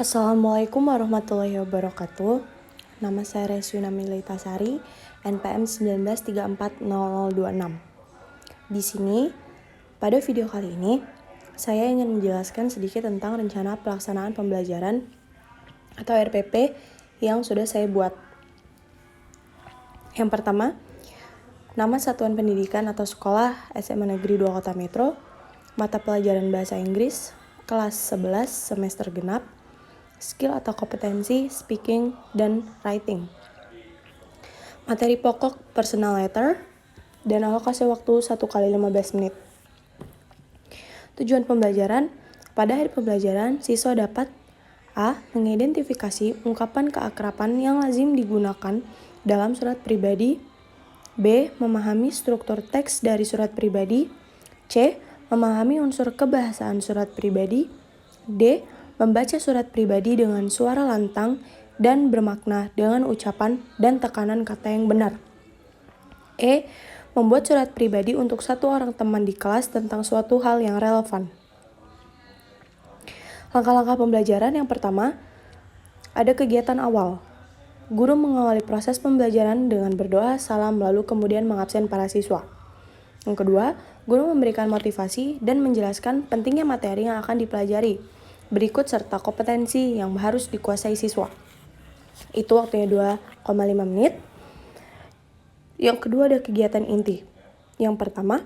Assalamualaikum warahmatullahi wabarakatuh. Nama saya Reswina Militasari, NPM 19340026. Di sini, pada video kali ini, saya ingin menjelaskan sedikit tentang rencana pelaksanaan pembelajaran atau RPP yang sudah saya buat. Yang pertama, nama satuan pendidikan atau sekolah SMA Negeri 2 Kota Metro, mata pelajaran bahasa Inggris, kelas 11 semester genap, skill atau kompetensi speaking dan writing. Materi pokok personal letter dan alokasi waktu 1x15 menit. Tujuan pembelajaran, pada hari pembelajaran siswa dapat A. Mengidentifikasi ungkapan keakraban yang lazim digunakan dalam surat pribadi. B. Memahami struktur teks dari surat pribadi. C. Memahami unsur kebahasaan surat pribadi. D. Membaca surat pribadi dengan suara lantang dan bermakna dengan ucapan dan tekanan kata yang benar. E. Membuat surat pribadi untuk satu orang teman di kelas tentang suatu hal yang relevan. Langkah-langkah pembelajaran yang pertama, ada kegiatan awal. Guru mengawali proses pembelajaran dengan berdoa, salam, lalu kemudian mengabsen para siswa. Yang kedua, guru memberikan motivasi dan menjelaskan pentingnya materi yang akan dipelajari. Berikut serta kompetensi yang harus dikuasai siswa. Itu waktunya 2,5 menit. Yang kedua ada kegiatan inti. Yang pertama,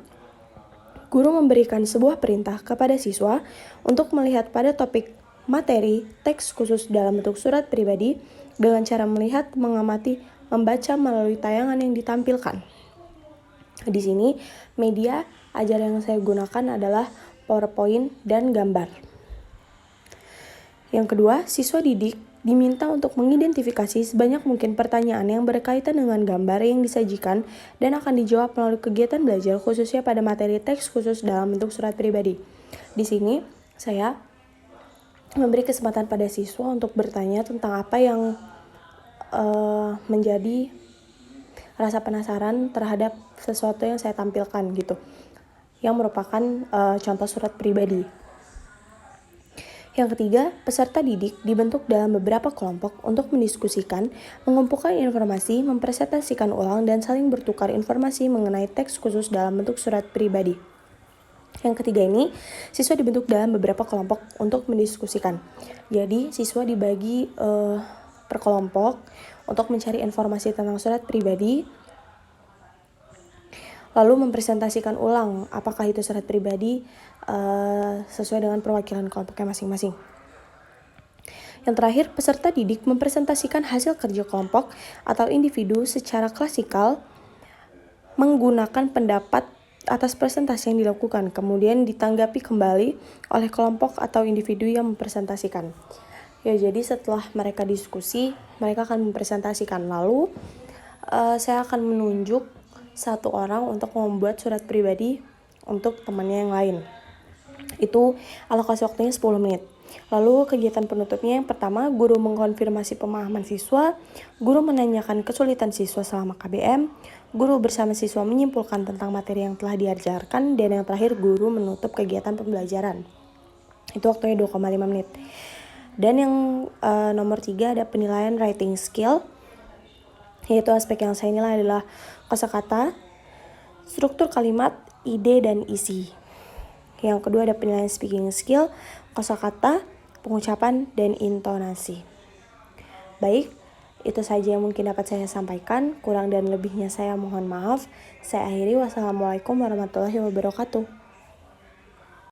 guru memberikan sebuah perintah kepada siswa untuk melihat pada topik materi teks khusus dalam bentuk surat pribadi dengan cara melihat, mengamati, membaca melalui tayangan yang ditampilkan. Di sini, media ajar yang saya gunakan adalah PowerPoint dan gambar. Yang kedua, siswa didik diminta untuk mengidentifikasi sebanyak mungkin pertanyaan yang berkaitan dengan gambar yang disajikan dan akan dijawab melalui kegiatan belajar khususnya pada materi teks khusus dalam bentuk surat pribadi. Di sini, saya memberi kesempatan pada siswa untuk bertanya tentang apa yang menjadi rasa penasaran terhadap sesuatu yang saya tampilkan gitu, yang merupakan contoh surat pribadi. Yang ketiga, peserta didik dibentuk dalam beberapa kelompok untuk mendiskusikan, mengumpulkan informasi, mempresentasikan ulang, dan saling bertukar informasi mengenai teks khusus dalam bentuk surat pribadi. Yang ketiga ini, siswa dibentuk dalam beberapa kelompok untuk mendiskusikan. Jadi, siswa dibagi per kelompok untuk mencari informasi tentang surat pribadi, lalu mempresentasikan ulang apakah itu surat pribadi sesuai dengan perwakilan kelompoknya masing-masing. Yang terakhir, peserta didik mempresentasikan hasil kerja kelompok atau individu secara klasikal menggunakan pendapat atas presentasi yang dilakukan, kemudian ditanggapi kembali oleh kelompok atau individu yang mempresentasikan. Ya, jadi setelah mereka diskusi, mereka akan mempresentasikan. Lalu saya akan menunjuk satu orang untuk membuat surat pribadi untuk temannya yang lain. Itu alokasi waktunya 10 menit. Lalu kegiatan penutupnya yang pertama, guru mengkonfirmasi pemahaman siswa, guru menanyakan kesulitan siswa selama KBM, guru bersama siswa menyimpulkan tentang materi yang telah diajarkan, dan yang terakhir guru menutup kegiatan pembelajaran. Itu waktunya 2,5 menit. Dan yang nomor 3 ada penilaian writing skill, yaitu aspek yang saya nilai adalah kosakata, struktur kalimat, ide, dan isi. Yang kedua ada penilaian speaking skill, kosakata, pengucapan, dan intonasi. Baik, itu saja yang mungkin dapat saya sampaikan. Kurang dan lebihnya saya mohon maaf. Saya akhiri. Wassalamualaikum warahmatullahi wabarakatuh.